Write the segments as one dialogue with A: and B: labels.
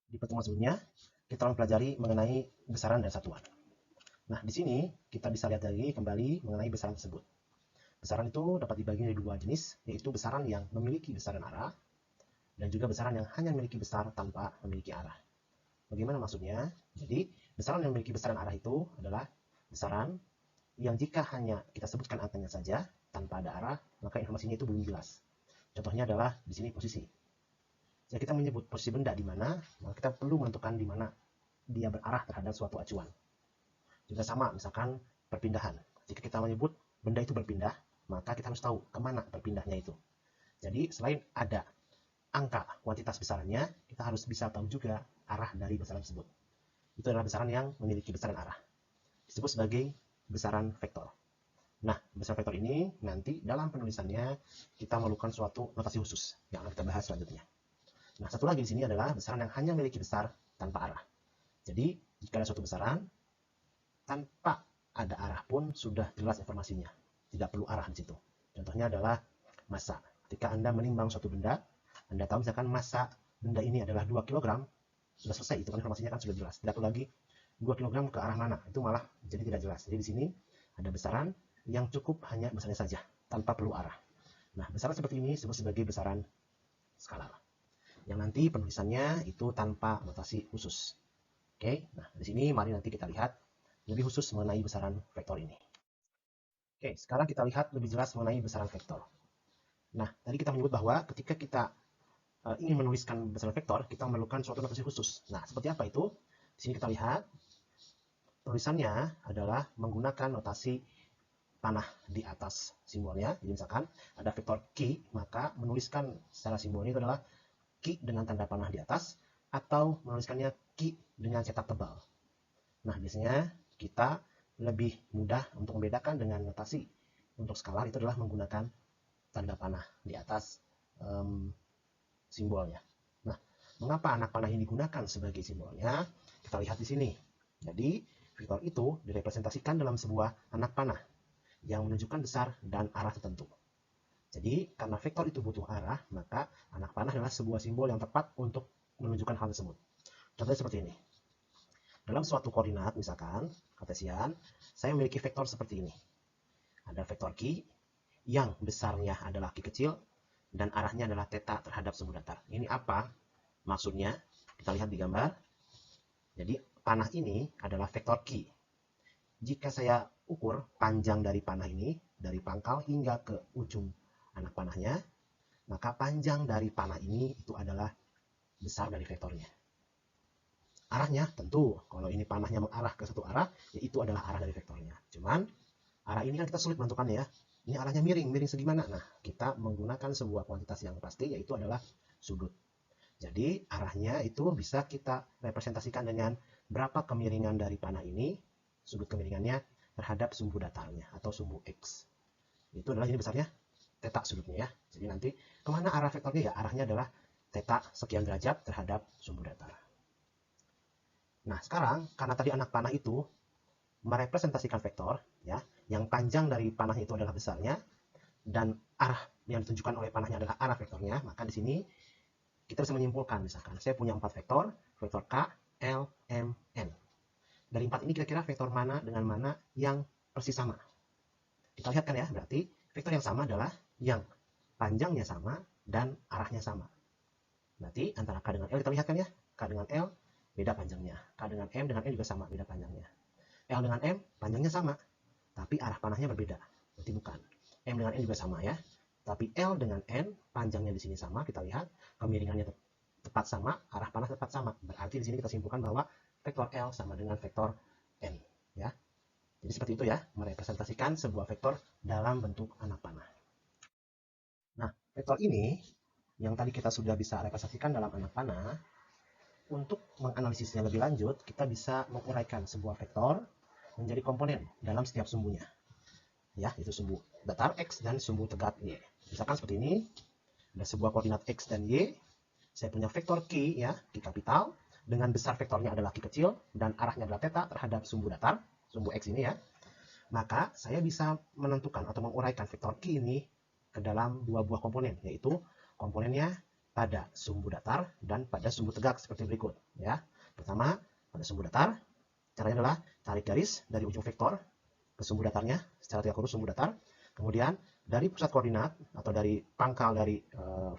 A: Di pertemuan sebelumnya, kita telah mempelajari mengenai besaran dan satuan. Nah, di sini kita bisa lihat lagi kembali mengenai besaran tersebut. Besaran itu dapat dibagi menjadi dua jenis, yaitu besaran yang memiliki besaran arah, dan juga besaran yang hanya memiliki besar tanpa memiliki arah. Bagaimana maksudnya? Jadi, besaran yang memiliki besaran arah itu adalah besaran yang jika hanya kita sebutkan angkanya saja, tanpa ada arah, maka informasinya itu belum jelas. Contohnya adalah di sini posisi. Jika kita menyebut posisi benda di mana, maka kita perlu menentukan di mana dia berarah terhadap suatu acuan. Juga sama, misalkan perpindahan. Jika kita menyebut benda itu berpindah, maka kita harus tahu kemana berpindahnya itu. Jadi selain ada angka kuantitas besarannya, kita harus bisa tahu juga arah dari besaran tersebut. Itu adalah besaran yang memiliki besaran arah. Disebut sebagai besaran vektor. Nah, besaran vektor ini nanti dalam penulisannya kita memerlukan suatu notasi khusus yang akan kita bahas selanjutnya. Nah, satu lagi di sini adalah besaran yang hanya memiliki besar tanpa arah. Jadi, jika ada suatu besaran tanpa ada arah pun sudah jelas informasinya. Tidak perlu arah di situ. Contohnya adalah massa. Ketika Anda menimbang suatu benda, Anda tahu misalkan massa benda ini adalah 2 kg, sudah selesai, itu kan informasinya kan sudah jelas. Tidak perlu lagi 2 kg ke arah mana, itu malah jadi tidak jelas. Jadi di sini ada besaran yang cukup hanya besarnya saja, tanpa perlu arah. Nah, besaran seperti ini disebut sebagai besaran skalar. Yang nanti penulisannya itu tanpa notasi khusus. Oke, nah di sini mari nanti kita lihat lebih khusus mengenai besaran vektor ini. Oke, sekarang kita lihat lebih jelas mengenai besaran vektor. Nah, tadi kita menyebut bahwa ketika kita ingin menuliskan besaran vektor, kita memerlukan suatu notasi khusus. Nah, seperti apa itu? Di sini kita lihat tulisannya adalah menggunakan notasi panah di atas simbolnya. Jadi misalkan ada vektor Q, maka menuliskan secara simbolnya itu adalah Q dengan tanda panah di atas, atau menuliskannya Q dengan cetak tebal. Nah, biasanya kita lebih mudah untuk membedakan dengan notasi untuk skalar itu adalah menggunakan tanda panah di atas simbolnya. Nah, mengapa anak panah ini digunakan sebagai simbolnya? Kita lihat di sini. Jadi, vektor itu direpresentasikan dalam sebuah anak panah yang menunjukkan besar dan arah tertentu. Jadi, karena vektor itu butuh arah, maka anak panah adalah sebuah simbol yang tepat untuk menunjukkan hal tersebut. Contohnya seperti ini. Dalam suatu koordinat, misalkan kartesian, saya memiliki vektor seperti ini. Ada vektor Q yang besarnya adalah Q kecil dan arahnya adalah theta terhadap sumbu datar. Ini apa maksudnya? Kita lihat di gambar. Jadi panah ini adalah vektor Q. Jika saya ukur panjang dari panah ini, dari pangkal hingga ke ujung anak panahnya, maka panjang dari panah ini itu adalah besar dari vektornya. Arahnya tentu, kalau ini panahnya mengarah ke satu arah, ya itu adalah arah dari vektornya. Cuman, arah ini kan kita sulit menentukannya ya. Ini arahnya miring, miring segimana? Nah, kita menggunakan sebuah kuantitas yang pasti, yaitu adalah sudut. Jadi, arahnya itu bisa kita representasikan dengan berapa kemiringan dari panah ini, sudut kemiringannya terhadap sumbu datarnya, atau sumbu X. Itu adalah ini besarnya theta sudutnya ya. Jadi nanti, kemana arah vektornya? Ya, arahnya adalah theta sekian derajat terhadap sumbu datar. Nah, sekarang karena tadi anak panah itu merepresentasikan vektor, ya, yang panjang dari panahnya itu adalah besarnya, dan arah yang ditunjukkan oleh panahnya adalah arah vektornya, maka di sini kita bisa menyimpulkan, misalkan saya punya 4 vektor, vektor K, L, M, N. Dari 4 ini kira-kira vektor mana dengan mana yang persis sama? Kita lihat kan ya, berarti vektor yang sama adalah yang panjangnya sama dan arahnya sama. Berarti antara K dengan L kita lihat kan ya, K dengan L beda panjangnya. K dengan M dengan N juga sama, beda panjangnya. L dengan M, panjangnya sama, tapi arah panahnya berbeda. Berarti bukan. M dengan N juga sama ya. Tapi L dengan N, panjangnya di sini sama, kita lihat. Kemiringannya tepat sama, arah panah tepat sama. Berarti di sini kita simpulkan bahwa vektor L sama dengan vektor N. Ya. Jadi seperti itu ya, merepresentasikan sebuah vektor dalam bentuk anak panah. Nah, vektor ini, yang tadi kita sudah bisa representasikan dalam anak panah, untuk menganalisisnya lebih lanjut, kita bisa menguraikan sebuah vektor menjadi komponen dalam setiap sumbunya. Ya, itu sumbu datar X dan sumbu tegak Y. Misalkan seperti ini, ada sebuah koordinat X dan Y. Saya punya vektor Q, ya, Q kapital, dengan besar vektornya adalah Q kecil, dan arahnya adalah theta terhadap sumbu datar, sumbu X ini ya. Maka saya bisa menentukan atau menguraikan vektor Q ini ke dalam dua buah komponen, yaitu komponennya pada sumbu datar dan pada sumbu tegak seperti berikut. Ya, pertama pada sumbu datar, caranya adalah tarik garis dari ujung vektor ke sumbu datarnya secara tegak lurus sumbu datar. Kemudian dari pusat koordinat atau dari pangkal dari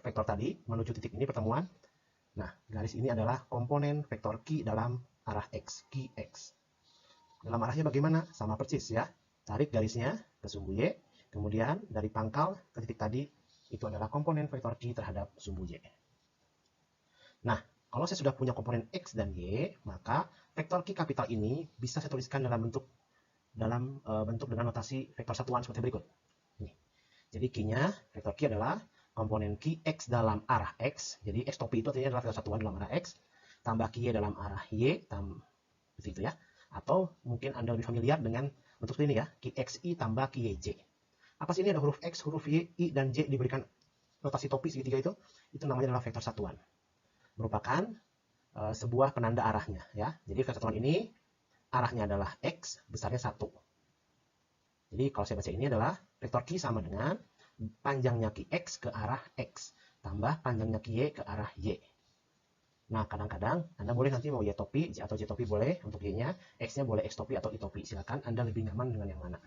A: vektor tadi menuju titik ini pertemuan. Nah, garis ini adalah komponen vektor Q dalam arah X, Qx. Dalam arahnya bagaimana? Sama persis ya. Tarik garisnya ke sumbu Y, kemudian dari pangkal ke titik tadi, itu adalah komponen vektor Q terhadap sumbu Y. Nah, kalau saya sudah punya komponen X dan Y, maka vektor Q kapital ini bisa saya tuliskan dalam bentuk dengan notasi vektor satuan seperti berikut. Nih. Jadi Q-nya, vektor Q adalah komponen Qx dalam arah X. Jadi X topi itu artinya adalah vektor satuan dalam arah X, tambah QY dalam arah Y, seperti itu ya. Atau mungkin Anda lebih familiar dengan bentuk ini ya, QXI tambah QYJ. Apa sih ini? Ada huruf X, huruf Y, I, dan J diberikan notasi topi segitiga itu namanya adalah vektor satuan. Merupakan sebuah penanda arahnya ya. Jadi vektor satuan ini arahnya adalah X, besarnya 1. Jadi kalau saya baca ini adalah vektor Q sama dengan panjangnya Qx ke arah X, tambah panjangnya Qy ke arah Y. Nah, kadang-kadang Anda boleh nanti mau Y topi atau J topi boleh untuk Y-nya, X-nya boleh X topi atau I topi. Silakan Anda lebih nyaman dengan yang mana.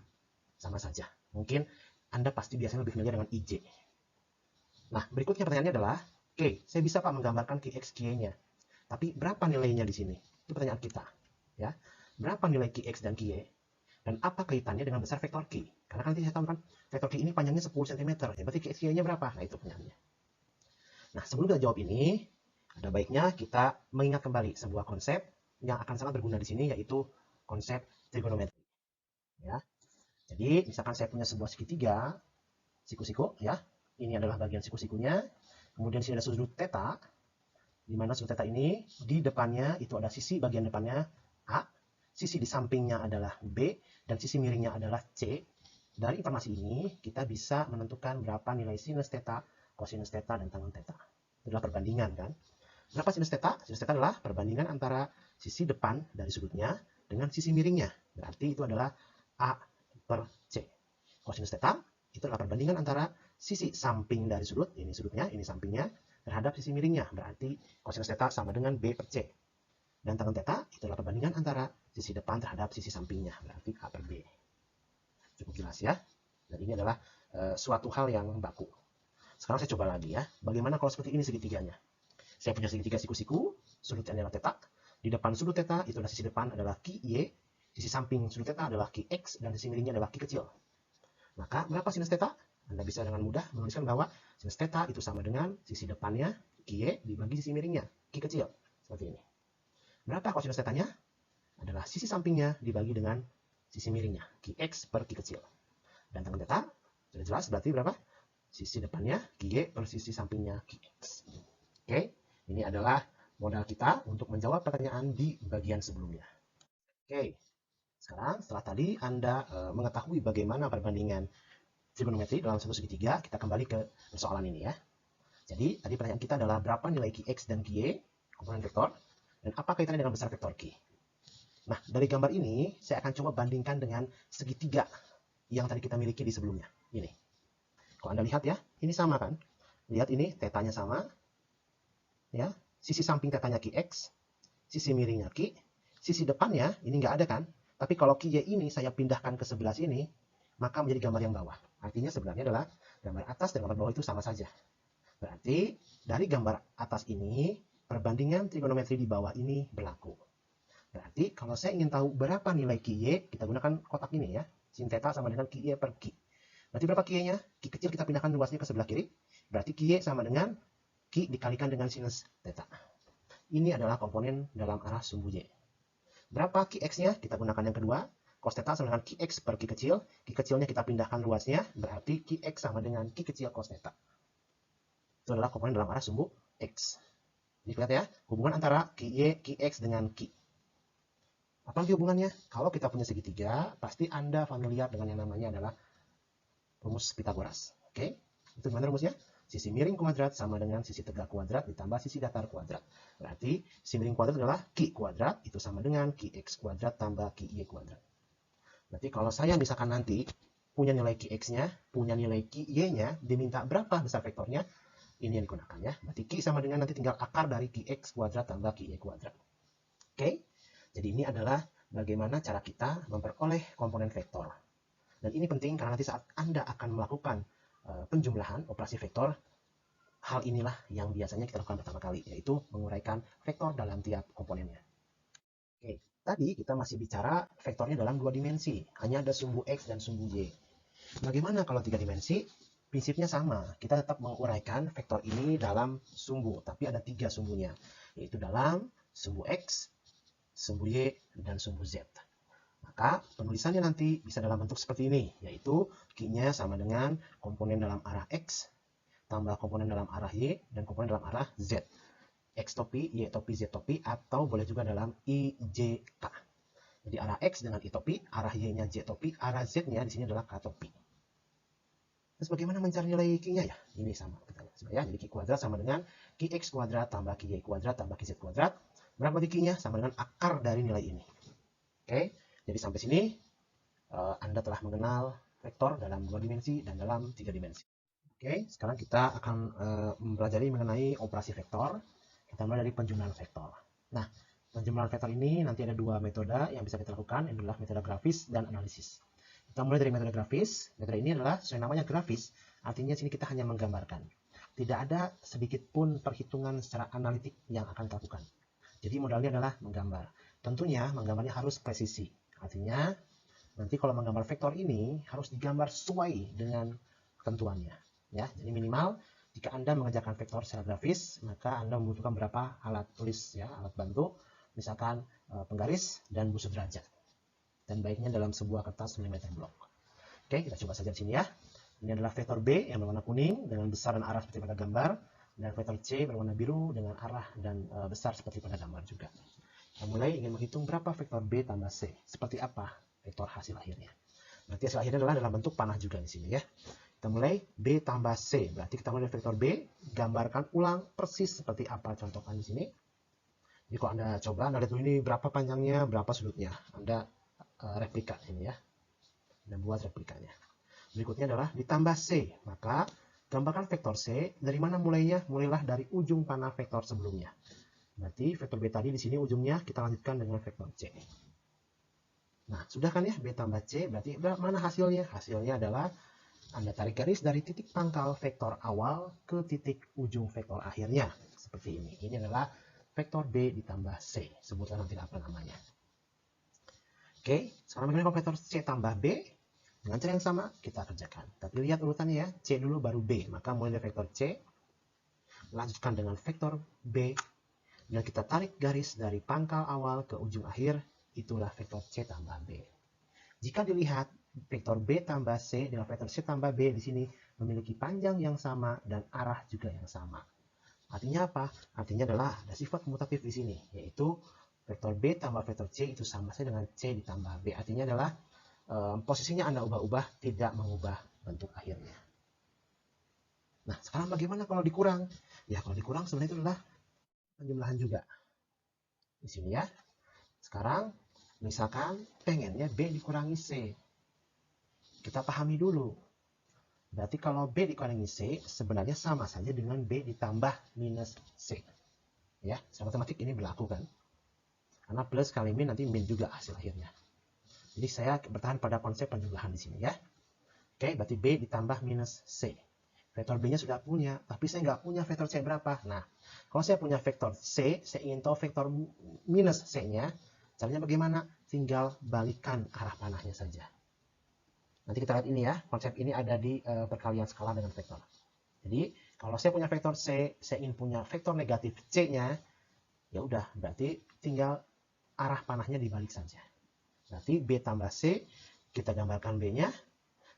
A: Sama saja. Mungkin Anda pasti biasanya lebih familiar dengan IJ. Nah, berikutnya pertanyaannya adalah, oke, saya bisa Pak menggambarkan Qx, Qy-nya. Tapi berapa nilainya di sini? Itu pertanyaan kita. Ya, berapa nilai Qx dan Qy? Dan apa kaitannya dengan besar vektor Q? Karena nanti saya tahu kan, vektor Q ini panjangnya 10 cm. Ya, berarti Qx, Qy-nya berapa? Nah, itu pertanyaannya. Nah, sebelum kita jawab ini, ada baiknya kita mengingat kembali sebuah konsep yang akan sangat berguna di sini, yaitu konsep trigonometri. Ya. Jadi, misalkan saya punya sebuah segitiga, siku-siku, ya. Ini adalah bagian siku-sikunya. Kemudian sini ada sudut theta, di mana sudut theta ini di depannya itu ada sisi bagian depannya A, sisi di sampingnya adalah B, dan sisi miringnya adalah C. Dari informasi ini, kita bisa menentukan berapa nilai sinus theta, kosinus theta, dan tangen theta. Itu adalah perbandingan kan. Berapa sinus theta? Sinus theta adalah perbandingan antara sisi depan dari sudutnya dengan sisi miringnya. Berarti itu adalah A per C. Kosinus theta itu adalah perbandingan antara sisi samping dari sudut, ini sudutnya, ini sampingnya, terhadap sisi miringnya. Berarti kosinus theta sama dengan B per C. Dan tangen theta itu adalah perbandingan antara sisi depan terhadap sisi sampingnya. Berarti A per B. Cukup jelas ya. Dan ini adalah suatu hal yang baku. Sekarang saya coba lagi ya. Bagaimana kalau seperti ini segitiganya? Saya punya segitiga siku-siku, sudutnya adalah theta. Di depan sudut theta, itu adalah sisi depan adalah QY, sisi samping sudut theta adalah QX, dan sisi miringnya adalah Q kecil. Maka berapa sinus theta? Anda bisa dengan mudah menuliskan bahwa sinus theta itu sama dengan sisi depannya QY dibagi sisi miringnya Q kecil. Seperti ini. Berapa kosinus theta-nya? Adalah sisi sampingnya dibagi dengan sisi miringnya QX per Q kecil. Dan tangen theta, sudah jelas berarti berapa? Sisi depannya QY per sisi sampingnya QX. Oke. Ini adalah modal kita untuk menjawab pertanyaan di bagian sebelumnya. Oke, sekarang setelah tadi Anda mengetahui bagaimana perbandingan trigonometri dalam satu segitiga, kita kembali ke persoalan ini ya. Jadi, tadi pertanyaan kita adalah berapa nilai Qx dan Qy, komponen vektor, dan apa kaitannya dengan besar vektor Q. Nah, dari gambar ini, saya akan coba bandingkan dengan segitiga yang tadi kita miliki di sebelumnya. Ini. Kalau Anda lihat ya, ini sama kan? Lihat ini, tetanya sama. Ya, sisi samping tetanya Qx, sisi miringnya Q, sisi depannya ini nggak ada kan? Tapi kalau Qy ini saya pindahkan ke sebelah sini, maka menjadi gambar yang bawah. Artinya sebenarnya adalah gambar atas dan gambar bawah itu sama saja. Berarti dari gambar atas ini, perbandingan trigonometri di bawah ini berlaku. Berarti kalau saya ingin tahu berapa nilai Qy, kita gunakan kotak ini ya. Sin theta sama dengan Qy per Q. Berarti berapa Qy-nya? Q kecil kita pindahkan luasnya ke sebelah kiri. Berarti Qy sama dengan Q dikalikan dengan sinus theta. Ini adalah komponen dalam arah sumbu Y. Berapa Qx-nya? Kita gunakan yang kedua. Cos theta sama dengan Qx per Q kecil. Q kecilnya kita pindahkan luasnya. Berarti Qx sama dengan Q kecil cos theta. Itu adalah komponen dalam arah sumbu X. Jadi lihat ya, hubungan antara Qy, Qx dengan Q. Apa lagi hubungannya? Kalau kita punya segitiga, pasti Anda familiar dengan yang namanya adalah rumus Pitagoras. Oke? Itu gimana rumusnya? Sisi miring kuadrat sama dengan sisi tegak kuadrat ditambah sisi datar kuadrat. Berarti sisi miring kuadrat adalah Q kuadrat, itu sama dengan Qx kuadrat tambah Qy kuadrat. Berarti kalau saya misalkan nanti punya nilai Qx-nya, punya nilai Qy-nya, diminta berapa besar vektornya, ini yang digunakan ya. Berarti Q sama dengan nanti tinggal akar dari Qx kuadrat tambah Qy kuadrat. Oke, jadi ini adalah bagaimana cara kita memperoleh komponen vektor. Dan ini penting karena nanti saat Anda akan melakukan penjumlahan operasi vektor, hal inilah yang biasanya kita lakukan pertama kali, yaitu menguraikan vektor dalam tiap komponennya. Oke, tadi kita masih bicara vektornya dalam 2 dimensi, hanya ada sumbu X dan sumbu Y. Bagaimana kalau 3 dimensi? Prinsipnya sama, kita tetap menguraikan vektor ini dalam sumbu, tapi ada 3 sumbunya, yaitu dalam sumbu X, sumbu Y, dan sumbu Z. Maka penulisannya nanti bisa dalam bentuk seperti ini, yaitu Q-nya sama dengan komponen dalam arah X, tambah komponen dalam arah Y, dan komponen dalam arah Z. X topi, Y topi, Z topi, atau boleh juga dalam IJK. Jadi arah X dengan I topi, arah Y-nya Z topi, arah Z-nya di sini adalah K topi. Terus bagaimana mencari nilai Q-nya ya? Ini sama. Ya, jadi Q kuadrat sama dengan Qx kuadrat tambah Qy kuadrat tambah Qz kuadrat. Berapa di Q-nya? Sama dengan akar dari nilai ini. Oke, jadi sampai sini Anda telah mengenal vektor dalam 2 dimensi dan dalam 3 dimensi. Oke, sekarang kita akan mempelajari mengenai operasi vektor. Kita mulai dari penjumlahan vektor. Nah, penjumlahan vektor ini nanti ada 2 metode yang bisa kita lakukan, yang adalah metode grafis dan analisis. Kita mulai dari metode grafis. Metode ini adalah sesuai namanya grafis, artinya sini kita hanya menggambarkan. Tidak ada sedikit pun perhitungan secara analitik yang akan kita lakukan. Jadi modalnya adalah menggambar. Tentunya menggambarnya harus presisi. Artinya nanti kalau menggambar vektor ini harus digambar sesuai dengan ketentuannya. Ya, jadi minimal jika Anda mengerjakan vektor secara grafis, maka Anda membutuhkan berapa alat tulis, ya, alat bantu, misalkan penggaris dan busu derajat. Dan baiknya dalam sebuah kertas mm blok. Oke, kita coba saja di sini ya. Ini adalah vektor B yang berwarna kuning dengan besar dan arah seperti pada gambar, dan vektor C berwarna biru dengan arah dan besar seperti pada gambar juga. Kita mulai ingin menghitung berapa vektor B tambah C. Seperti apa vektor hasil akhirnya. Nanti hasil akhirnya adalah dalam bentuk panah juga di sini ya. Kita mulai B tambah C. Berarti kita mulai dari vektor B, gambarkan ulang persis seperti apa contohkan di sini. Jadi kalau Anda coba, Anda lihat dulu ini berapa panjangnya, berapa sudutnya. Anda replika ini ya. Dan buat replikanya. Berikutnya adalah ditambah C. Maka gambarkan vektor C. Dari mana mulainya? Mulailah dari ujung panah vektor sebelumnya. Berarti vektor B tadi di sini ujungnya kita lanjutkan dengan vektor C. Nah, sudah kan ya B tambah C. Berarti mana hasilnya? Hasilnya adalah Anda tarik garis dari titik pangkal vektor awal ke titik ujung vektor akhirnya. Seperti ini. Ini adalah vektor B ditambah C. Sebutlah nanti apa namanya. Oke, sekarang bagaimana kalau vektor C tambah B? Dengan cara yang sama, kita kerjakan. Tapi lihat urutannya ya, C dulu baru B. Maka mulai dari vektor C, lanjutkan dengan vektor B, dan kita tarik garis dari pangkal awal ke ujung akhir, itulah vektor C tambah B. Jika dilihat, vektor B tambah C dengan vektor C tambah B di sini memiliki panjang yang sama dan arah juga yang sama. Artinya apa? Artinya adalah ada sifat mutatif di sini, yaitu vektor B tambah vektor C itu sama saja dengan C ditambah B. Artinya adalah posisinya Anda ubah-ubah, tidak mengubah bentuk akhirnya. Nah, sekarang bagaimana kalau dikurang? Ya, kalau dikurang sebenarnya itu adalah penjumlahan juga. Di sini ya. Sekarang, misalkan pengennya B dikurangi C. Kita pahami dulu. Berarti kalau B dikurangi C, sebenarnya sama saja dengan B ditambah minus C. Ya, secara matematik ini berlaku kan? Karena plus kali min nanti min juga hasil akhirnya. Jadi saya bertahan pada konsep penjumlahan di sini ya. Oke, berarti B ditambah minus C. Vektor B-nya sudah punya, tapi saya nggak punya vektor C berapa. Nah, kalau saya punya vektor C, saya ingin tahu vektor minus C-nya. Caranya bagaimana? Tinggal balikan arah panahnya saja. Nanti kita lihat ini ya, konsep ini ada di perkalian skala dengan vektor. Jadi, kalau saya punya vektor C, saya ingin punya vektor negatif C-nya, ya udah, berarti tinggal arah panahnya dibalik saja. Berarti B tambah C, kita gambarkan B-nya,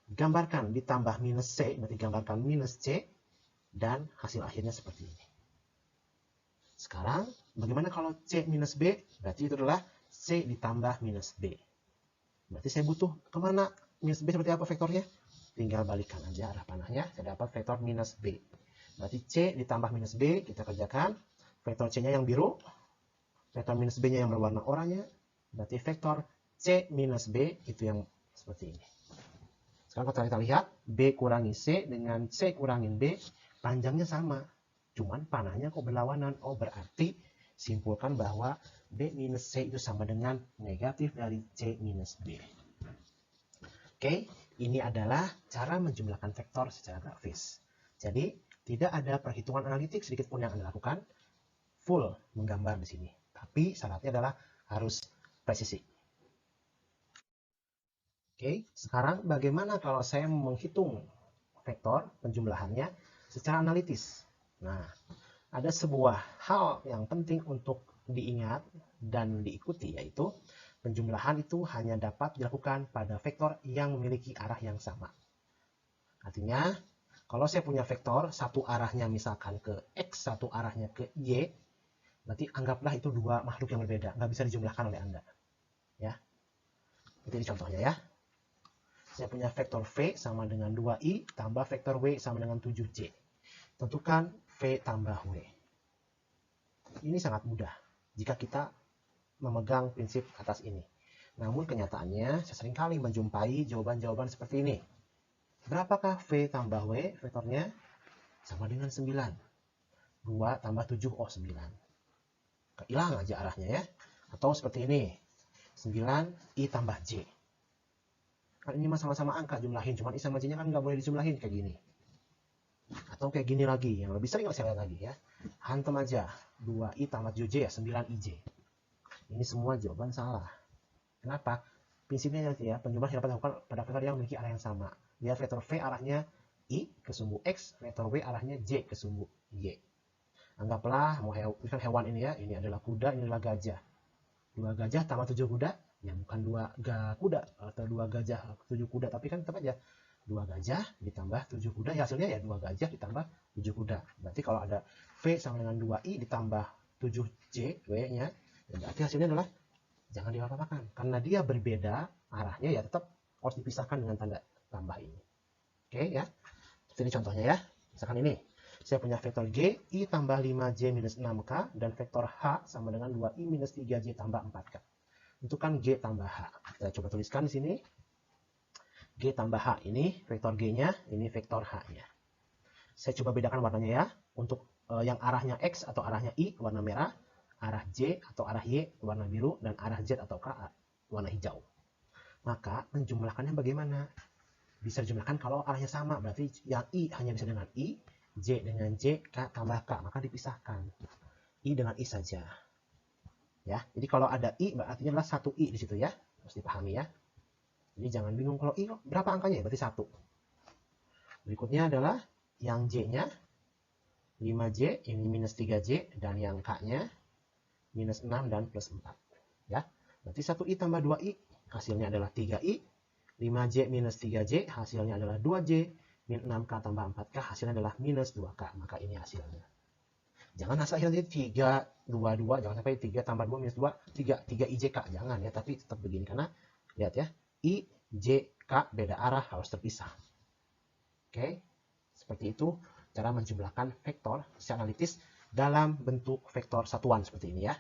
A: gambarkan ditambah minus C, berarti gambarkan minus C, dan hasil akhirnya seperti ini. Sekarang, bagaimana kalau C minus B? Berarti itu adalah C ditambah minus B. Berarti saya butuh kemana? Minus B seperti apa vektornya? Tinggal balikan aja arah panahnya, saya dapat vektor minus B. Berarti C ditambah minus B, kita kerjakan. Vektor C-nya yang biru, vektor minus B-nya yang berwarna oranye, berarti vektor C minus B itu yang seperti ini. Sekarang kalau kita lihat, B kurangi C dengan C kurangin B, panjangnya sama, cuman panahnya kok berlawanan. Oh, berarti simpulkan bahwa B minus C itu sama dengan negatif dari C minus B. Oke, ini adalah cara menjumlahkan vektor secara grafis. Jadi, tidak ada perhitungan analitik sedikit pun yang Anda lakukan, full menggambar di sini. Tapi syaratnya adalah harus presisi. Oke, sekarang bagaimana kalau saya menghitung vektor penjumlahannya secara analitis? Nah, ada sebuah hal yang penting untuk diingat dan diikuti, yaitu penjumlahan itu hanya dapat dilakukan pada vektor yang memiliki arah yang sama. Artinya, kalau saya punya vektor, satu arahnya misalkan ke X, satu arahnya ke Y, berarti anggaplah itu dua makhluk yang berbeda, nggak bisa dijumlahkan oleh Anda. Ya, ini contohnya ya. Saya punya vektor V sama dengan 2I tambah vektor W sama dengan 7J. Tentukan V tambah W. Ini sangat mudah jika kita memegang prinsip atas ini. Namun kenyataannya saya seringkali menjumpai jawaban-jawaban seperti ini. Berapakah V tambah W? Vektornya sama dengan 9. 2 tambah 7, oh 9. Hilang aja arahnya ya. Atau seperti ini. 9I tambah J. Kan ini sama-sama angka jumlahin, cuman I sama J-nya kan nggak boleh dijumlahin kayak gini. Atau kayak gini lagi, yang lebih sering saya lihat lagi ya. Hantem aja, 2I tambah 7J ya, 9IJ. Ini semua jawaban salah. Kenapa? Prinsipnya nanti ya, penjumlahan dapat dilakukan pada vektor yang memiliki arah yang sama. Lihat vektor V arahnya I ke sumbu X, vektor W arahnya J ke sumbu Y. Anggaplah, misalkan hewan ini ya, ini adalah kuda, ini adalah gajah. 2 gajah tambah 7 kuda, ya bukan 2 kuda atau 2 gajah 7 kuda, tapi kan tetap aja 2 gajah ditambah 7 kuda, ya hasilnya ya 2 gajah ditambah 7 kuda. Berarti kalau ada V sama dengan 2I ditambah 7J W-nya, ya berarti hasilnya adalah jangan diapa-apakan. Karena dia berbeda arahnya, ya tetap harus dipisahkan dengan tanda tambah ini. Oke ya, seperti ini contohnya ya. Misalkan ini, saya punya vektor G, I tambah 5J minus 6K, dan vektor H sama dengan 2I minus 3J tambah 4K. Tentukan G tambah H. Kita coba tuliskan di sini. G tambah H ini vektor G-nya, ini vektor H-nya. Saya coba bedakan warnanya ya. Untuk yang arahnya X atau arahnya I warna merah, arah J atau arah Y warna biru, dan arah Z atau K warna hijau. Maka menjumlahkannya bagaimana? Bisa dijumlahkan kalau arahnya sama, berarti yang I hanya bisa dengan I, J dengan J, K tambah K, maka dipisahkan. I dengan I saja. Ya, jadi kalau ada I artinya adalah 1 I di situ ya. Harus dipahami ya. Jadi jangan bingung kalau I berapa angkanya, berarti 1. Berikutnya adalah yang J-nya 5J, ini minus 3J, dan yang K-nya minus 6 dan plus 4. Ya, berarti 1I tambah 2I, hasilnya adalah 3I. 5J minus 3J, hasilnya adalah 2J. Min 6K tambah 4K, hasilnya adalah minus 2K. Maka ini hasilnya. Jangan asal nanti 3, 2, 2. Jangan sampai 3 tambah 2 minus 2, 3 IJK. Jangan ya, tapi tetap begini. Karena, lihat ya, I, J, K beda arah, harus terpisah. Oke, seperti itu cara menjumlahkan vektor secara analitis dalam bentuk vektor satuan seperti ini ya.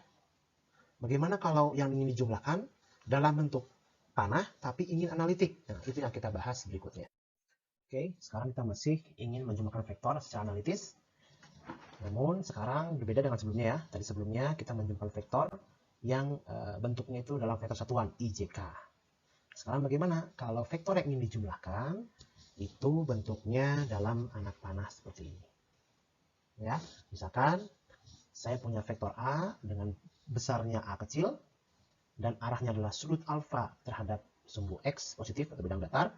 A: Bagaimana kalau yang ingin dijumlahkan dalam bentuk panah tapi ingin analitik? Nah, itu yang kita bahas berikutnya. Oke, sekarang kita masih ingin menjumlahkan vektor secara analitis. Namun sekarang berbeda dengan sebelumnya ya. Tadi sebelumnya kita menjumlahkan vektor yang bentuknya itu dalam vektor satuan IJK. Sekarang bagaimana kalau vektor yang ingin dijumlahkan itu bentuknya dalam anak panah seperti ini. Ya, misalkan saya punya vektor A dengan besarnya A kecil dan arahnya adalah sudut alfa terhadap sumbu X positif atau bidang datar.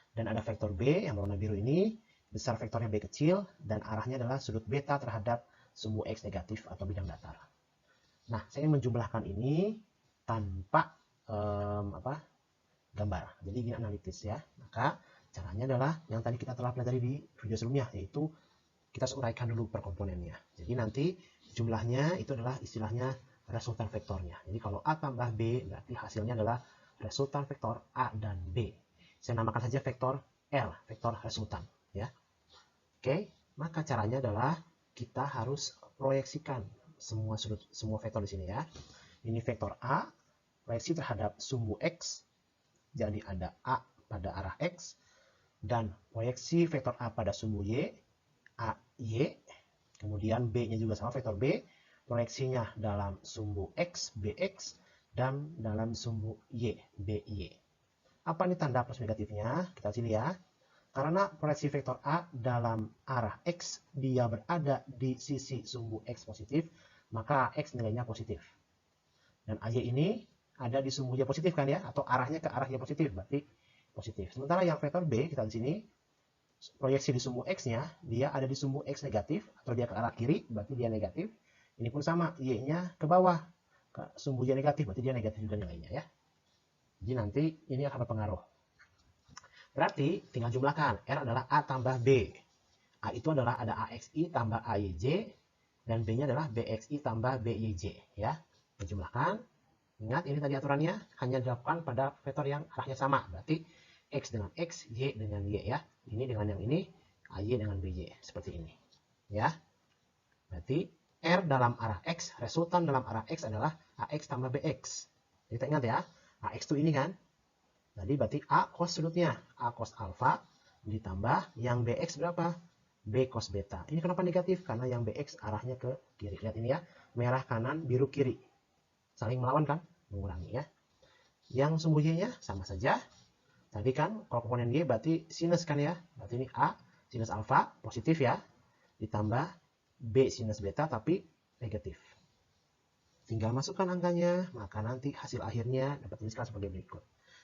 A: Dan ada vektor B yang berwarna biru ini, besar vektornya B kecil, dan arahnya adalah sudut beta terhadap sumbu X negatif atau bidang datar. Nah, saya menjumlahkan ini tanpa gambar. Jadi ini analitis ya. Maka caranya adalah yang tadi kita telah pelajari di video sebelumnya, yaitu kita uraikan dulu per komponennya. Jadi nanti jumlahnya itu adalah istilahnya resultan vektornya. Jadi kalau A tambah B, berarti hasilnya adalah resultan vektor A dan B. Saya namakan saja vektor R, vektor resultan. Ya. Oke, maka caranya adalah kita harus proyeksikan semua vektor di sini ya. Ini vektor A, proyeksi terhadap sumbu X, jadi ada A pada arah X, dan proyeksi vektor A pada sumbu Y, AY, kemudian B-nya juga sama vektor B, proyeksinya dalam sumbu X, BX, dan dalam sumbu Y, BY. Apa nih tanda plus negatifnya? Kita sini ya. Karena proyeksi vektor A dalam arah X, dia berada di sisi sumbu X positif, maka X nilainya positif. Dan AY ini ada di sumbu Y positif kan ya, atau arahnya ke arah Y positif, berarti positif. Sementara yang vektor B, kita di sini, proyeksi di sumbu X-nya, dia ada di sumbu X negatif, atau dia ke arah kiri, berarti dia negatif. Ini pun sama, Y-nya ke bawah, ke sumbu Y negatif, berarti dia negatif juga nilainya ya. Jadi nanti ini akan berpengaruh. Berarti tinggal jumlahkan, R adalah A tambah B. A itu adalah ada AXI tambah AYJ, dan B-nya adalah BXI tambah BYJ. Ya, dijumlahkan. Ingat, ini tadi aturannya hanya dilakukan pada vektor yang arahnya sama. Berarti X dengan X, Y dengan Y ya. Ini dengan yang ini, AY dengan BY. Seperti ini. Ya. Berarti R dalam arah X, resultan dalam arah X adalah AX tambah BX. Kita ingat ya, AX itu ini kan. Jadi berarti A cos sudutnya, A cos alfa ditambah yang BX berapa? B cos beta. Ini kenapa negatif? Karena yang BX arahnya ke kiri. Lihat ini ya, merah kanan, biru kiri. Saling melawan kan? Mengurangi ya. Yang sumbu Y-nya sama saja. Tadi kan kalau komponen Y berarti sinus kan ya. Berarti ini A sinus alfa positif ya. Ditambah B sinus beta tapi negatif. Tinggal masukkan angkanya, maka nanti hasil akhirnya dapat dituliskan sebagai berikut.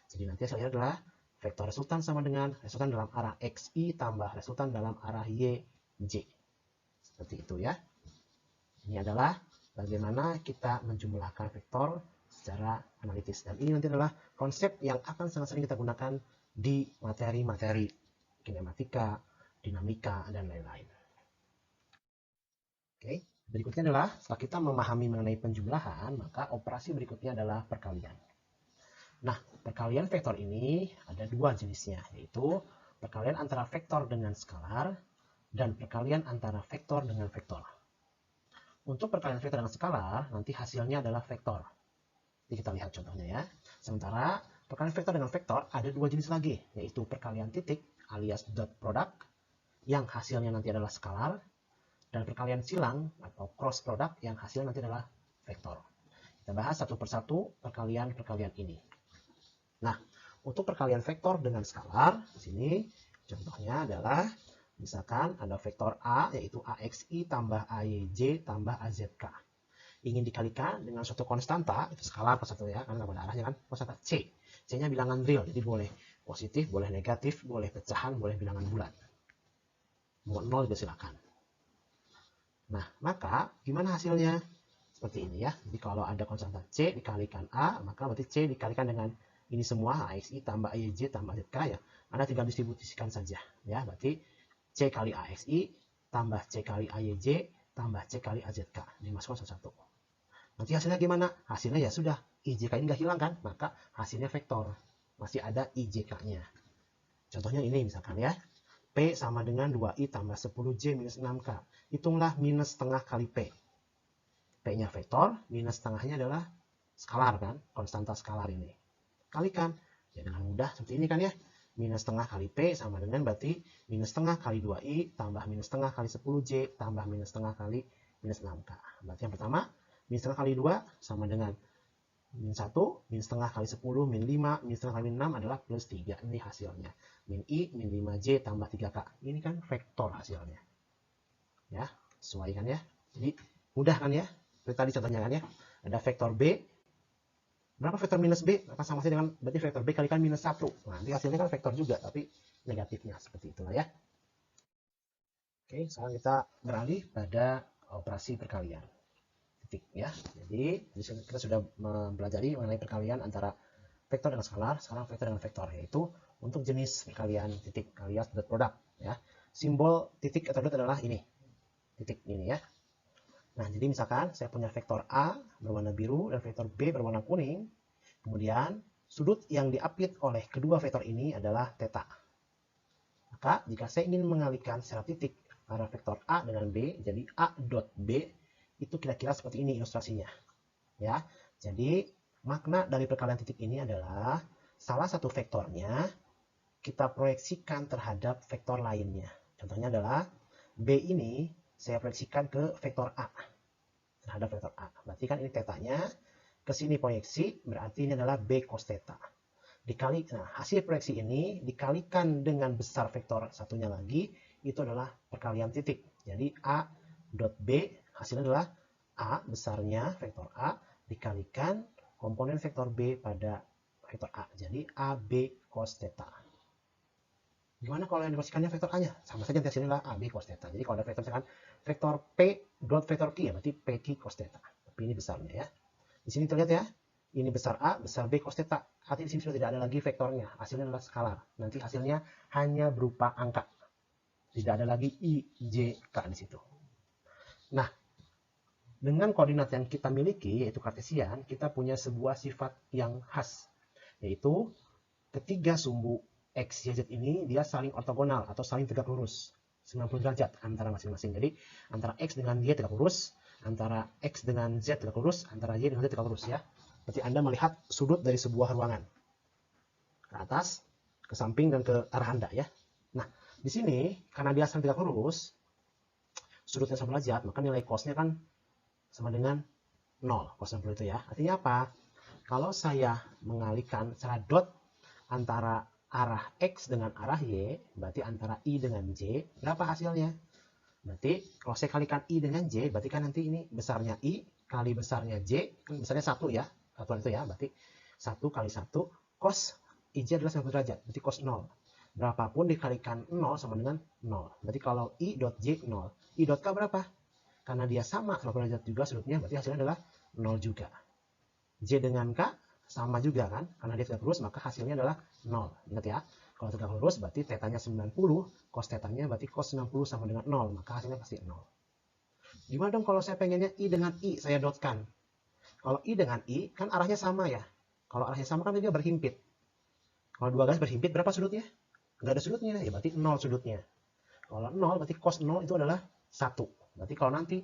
A: Jadi nanti hasil akhirnya adalah vektor resultan sama dengan resultan dalam arah XI tambah resultan dalam arah YJ. Seperti itu ya. Ini adalah bagaimana kita menjumlahkan vektor secara analitis. Dan ini nanti adalah konsep yang akan sangat sering kita gunakan di materi-materi kinematika, dinamika, dan lain-lain. Oke, berikutnya adalah setelah kita memahami mengenai penjumlahan, maka operasi berikutnya adalah perkalian. Nah, perkalian vektor ini ada dua jenisnya, yaitu perkalian antara vektor dengan skalar dan perkalian antara vektor dengan vektor. Untuk perkalian vektor dengan skalar, nanti hasilnya adalah vektor. Jadi kita lihat contohnya ya. Sementara perkalian vektor dengan vektor ada dua jenis lagi, yaitu perkalian titik alias dot product, yang hasilnya nanti adalah skalar, dan perkalian silang atau cross product yang hasilnya nanti adalah vektor. Kita bahas satu persatu perkalian-perkalian ini. Nah, untuk perkalian vektor dengan skalar, di sini contohnya adalah misalkan ada vektor A yaitu AXI tambah AYJ tambah AZK. Ingin dikalikan dengan suatu konstanta, itu skalar satu ya, karena pada arahnya kan konstanta C. C-nya bilangan real, jadi boleh positif, boleh negatif, boleh pecahan, boleh bilangan bulat. Mau 0 juga silakan. Nah, maka gimana hasilnya? Seperti ini ya. Jadi kalau ada konstanta C dikalikan A, maka berarti C dikalikan dengan ini semua AXI tambah AYJ tambah AZK ya. Anda tinggal distribusikan saja ya. Berarti C kali AXI tambah C kali AYJ tambah C kali AZK. Dimasukkan satu-satu. Nanti hasilnya gimana? Hasilnya ya sudah. IJK ini nggak hilang kan? Maka hasilnya vektor. Masih ada IJK-nya. Contohnya ini misalkan ya. P sama dengan 2I tambah 10J minus 6K. Hitunglah minus setengah kali P. P-nya vektor, minus setengahnya adalah skalar kan? Konstanta skalar ini. Kalikan. Ya dengan mudah seperti ini kan ya. Minus setengah kali P sama dengan berarti minus setengah kali 2I tambah minus setengah kali 10J tambah minus setengah kali minus 6K. Berarti yang pertama, minus setengah kali 2 sama dengan min 1, min setengah kali 10, min 5, min setengah kali 6 adalah plus 3. Ini hasilnya. Min I, min 5J tambah 3K. Ini kan vektor hasilnya. Ya, sesuai kan ya. Jadi mudah kan ya. Seperti tadi contohnya kan ya. Ada vektor B. Berapa vektor minus B? Maka sama saja dengan berarti vektor B kalikan minus 1. Nah, nanti hasilnya kan vektor juga, tapi negatifnya seperti itulah ya. Oke, sekarang kita beralih pada operasi perkalian. Titik ya. Jadi kita sudah mempelajari mengenai perkalian antara vektor dengan skalar, sekarang vektor dengan vektor, yaitu untuk jenis perkalian titik alias dot product ya. Simbol titik atau dot adalah ini. Titik ini ya. Nah, jadi misalkan saya punya vektor A berwarna biru dan vektor B berwarna kuning. Kemudian sudut yang diapit oleh kedua vektor ini adalah theta. Maka jika saya ingin mengalihkan secara titik antara vektor A dengan B, jadi A dot B itu kira-kira seperti ini ilustrasinya. Ya. Jadi makna dari perkalian titik ini adalah salah satu vektornya kita proyeksikan terhadap vektor lainnya. Contohnya adalah B ini saya proyeksikan ke vektor A, terhadap vektor A. Berarti kan ini tetanya, ke sini proyeksi, berarti ini adalah B cos theta. Nah, hasil proyeksi ini dikalikan dengan besar vektor satunya lagi, itu adalah perkalian titik. Jadi A dot B hasilnya adalah A besarnya vektor A dikalikan komponen vektor B pada vektor A. Jadi AB cos theta. Gimana kalau yang dimasukkannya vektor A-nya? Sama saja nanti hasilnya adalah AB cos theta. Jadi kalau ada vektor misalkan vektor P dot vektor Q ya berarti PQ cos theta. Tapi ini besarnya ya. Di sini terlihat ya. Ini besar A, besar B cos theta. Artinya di sini sudah tidak ada lagi vektornya. Hasilnya adalah skalar. Nanti hasilnya hanya berupa angka. Tidak ada lagi I, J, K di situ. Nah, dengan koordinat yang kita miliki, yaitu kartesian, kita punya sebuah sifat yang khas. Yaitu ketiga sumbu X, Y, Z ini dia saling ortogonal atau saling tegak lurus. 90 derajat antara masing-masing. Jadi antara X dengan Y tegak lurus, antara X dengan Z tegak lurus, antara Y dengan Z tegak lurus ya. Berarti Anda melihat sudut dari sebuah ruangan. Ke atas, ke samping, dan ke arah Anda ya. Nah, di sini karena dia saling tegak lurus, sudutnya sama derajat, maka nilai cosnya kan sama dengan 0. Cos 60 itu ya. Artinya apa? Kalau saya mengalihkan secara dot antara arah X dengan arah Y, berarti antara I dengan J, berapa hasilnya? Berarti kalau saya kalikan I dengan J, berarti kan nanti ini besarnya I kali besarnya J, kan besarnya 1 ya. Satuan itu ya, berarti 1 kali 1 cos IJ adalah 90 derajat, berarti cos 0. Berapapun dikalikan 0 sama dengan 0. Berarti kalau I dot J 0, I dot K berapa? Karena dia sama 90 derajat juga sudutnya, berarti hasilnya adalah 0 juga. J dengan K sama juga kan, karena dia tegak lurus maka hasilnya adalah 0. Ingat ya, kalau tegak lurus berarti tetanya 90, cos tetanya berarti cos 90 sama dengan 0, maka hasilnya pasti 0. Gimana dong kalau saya pengennya I dengan I saya dotkan? Kalau I dengan I, kan arahnya sama ya. Kalau arahnya sama kan dia berhimpit. Kalau dua garis berhimpit, berapa sudutnya? Nggak ada sudutnya, ya berarti 0 sudutnya. Kalau 0, berarti cos 0 itu adalah 1. Berarti kalau nanti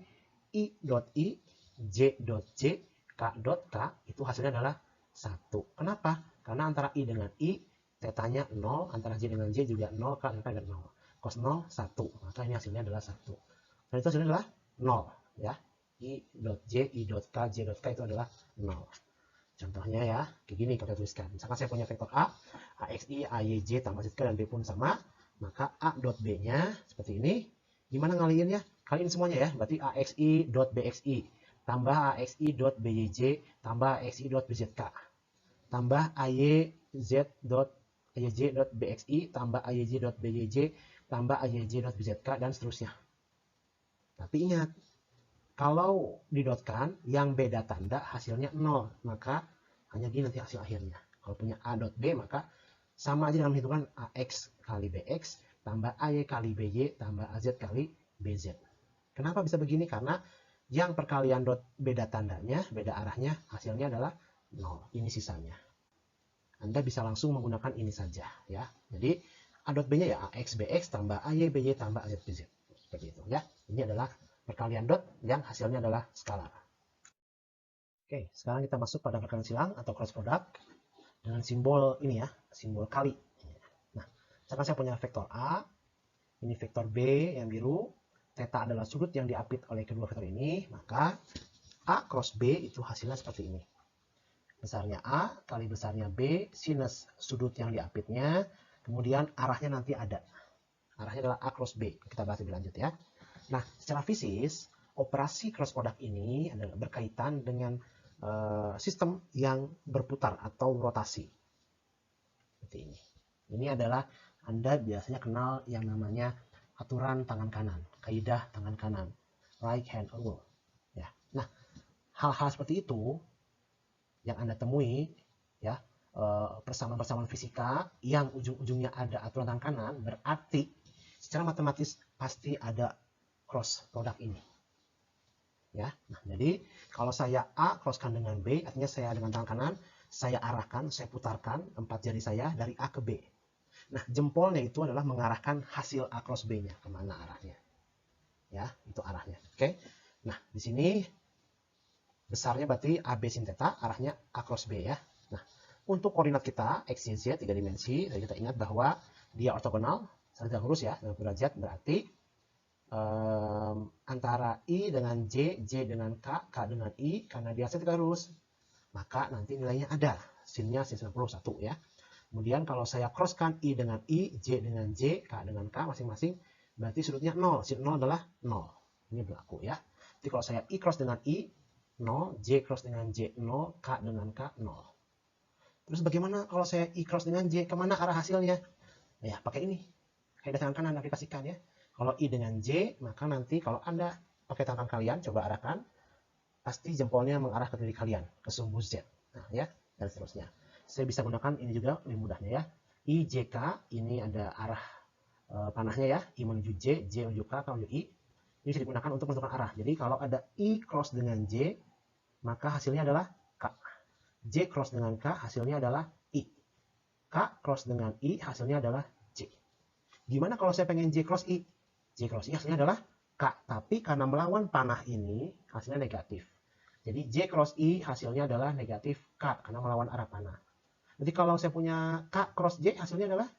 A: I dot I, J dot J, K dot K, itu hasilnya adalah 1. Kenapa? Karena antara I dengan I, tetanya 0, antara J dengan J juga 0, K dan K juga 0. Cos 0, 1. Maka ini hasilnya adalah 1. Dan itu hasilnya adalah 0. Ya. I dot J, I dot K, J dot K itu adalah 0. Contohnya ya, kayak gini kalau kita tuliskan. Misalkan saya punya vektor A, AXI, AYJ, tambah ZK, dan B pun sama. Maka A dot B-nya seperti ini. Gimana ngaliinnya? Kaliin semuanya ya. Berarti AXI dot BXI, tambah AXI dot BYJ, tambah AXI dot BZK, tambah AYJ dot BXI, tambah AYJ dot BYJ, tambah AYJ dot BZK, dan seterusnya. Tapi ingat, kalau didotkan, yang beda tanda hasilnya 0. Maka hanya gini nanti hasil akhirnya. Kalau punya A dot B, maka sama aja dalam hitungan AX kali BX, tambah AY kali BY, tambah AZ kali BZ. Kenapa bisa begini? Karena yang perkalian dot beda tandanya, beda arahnya, hasilnya adalah 0. Ini sisanya. Anda bisa langsung menggunakan ini saja. Ya. Jadi A dot B-nya ya AX BX, tambah AY BY, tambah AZ BZ. Seperti itu ya. Ini adalah perkalian dot yang hasilnya adalah skalar. Oke, sekarang kita masuk pada perkalian silang atau cross product dengan simbol ini ya, simbol kali. Nah, misalkan saya punya vektor A, ini vektor B yang biru, theta adalah sudut yang diapit oleh kedua vektor ini, maka A cross B itu hasilnya seperti ini. Besarnya A kali besarnya B, sinus sudut yang diapitnya, kemudian arahnya nanti ada. Arahnya adalah A cross B. Kita bahas lebih lanjut ya. Nah, secara fisis, operasi cross product ini adalah berkaitan dengan sistem yang berputar atau rotasi. Seperti ini. Ini adalah Anda biasanya kenal yang namanya aturan tangan kanan, kaidah tangan kanan, right hand rule. Ya. Nah, hal-hal seperti itu yang Anda temui ya, persamaan-persamaan fisika yang ujung-ujungnya ada aturan tangan kanan, berarti secara matematis pasti ada cross product ini. Ya, nah jadi kalau saya A crosskan dengan B, artinya saya dengan tangan kanan, saya arahkan, saya putarkan 4 jari saya dari A ke B. Nah, jempolnya itu adalah mengarahkan hasil A cross B-nya, kemana arahnya. Ya, itu arahnya. Oke. Nah, di sini besarnya berarti AB sin theta, arahnya A cross B ya. Nah, untuk koordinat kita, X, Y, Z, 3 dimensi, kita ingat bahwa dia ortogonal, saling tegak lurus ya, 90 derajat, berarti antara I dengan J, J dengan K, K dengan I, karena dia set terus, maka nanti nilainya ada, sinnya sin 91 ya. Kemudian kalau saya crosskan I dengan I, J dengan J, K dengan K masing-masing, berarti sudutnya 0, sin 0 adalah 0. Ini berlaku ya. Jadi kalau saya I cross dengan I, 0, J cross dengan J, 0, K dengan K, 0. Terus bagaimana kalau saya I cross dengan J, kemana arah hasilnya? Ya, pakai ini. Kaidah tangan kanan aplikasikan ya. Kalau I dengan J, maka nanti kalau Anda pakai tangan kalian, coba arahkan, pasti jempolnya mengarah ke titik kalian, ke sumbu Z. Nah, ya, dan seterusnya. Saya bisa gunakan ini juga lebih mudahnya ya. I, J, K, ini ada arah panahnya ya. I menuju J, J menuju K, K menuju I. Ini bisa digunakan untuk menentukan arah. Jadi kalau ada I cross dengan J, maka hasilnya adalah K. J cross dengan K, hasilnya adalah I. K cross dengan I, hasilnya adalah J. Gimana kalau saya pengen J cross I? J cross I hasilnya adalah K. Tapi karena melawan panah ini, hasilnya negatif. Jadi J cross I hasilnya adalah negatif K, karena melawan arah panah. Jadi kalau saya punya K cross J, hasilnya adalah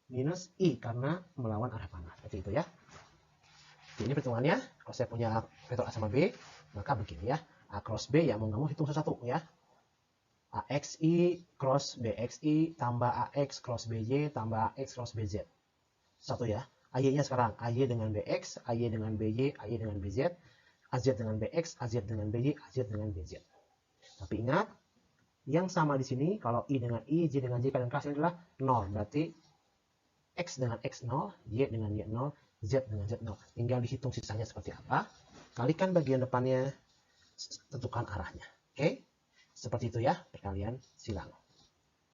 A: minus I, karena melawan arah panah. Seperti itu ya. Jadi ini perhitungannya. Kalau saya punya vektor A sama B, maka begini ya. A cross B, ya mau nggak mau hitung satu-satu ya. AXI cross BXI tambah AX cross BY tambah AX cross BZ. Satu ya. AY-nya sekarang. AY dengan BX, AY dengan BY, AY dengan BZ, AZ dengan BX, AZ dengan BY, AZ dengan BZ. Tapi ingat, yang sama di sini, kalau I dengan I, J dengan J, dan K adalah 0. Berarti X dengan X 0, Y dengan Y 0, Z dengan Z 0. Tinggal dihitung sisanya seperti apa. Kalikan bagian depannya, tentukan arahnya. Oke? Seperti itu ya perkalian silang.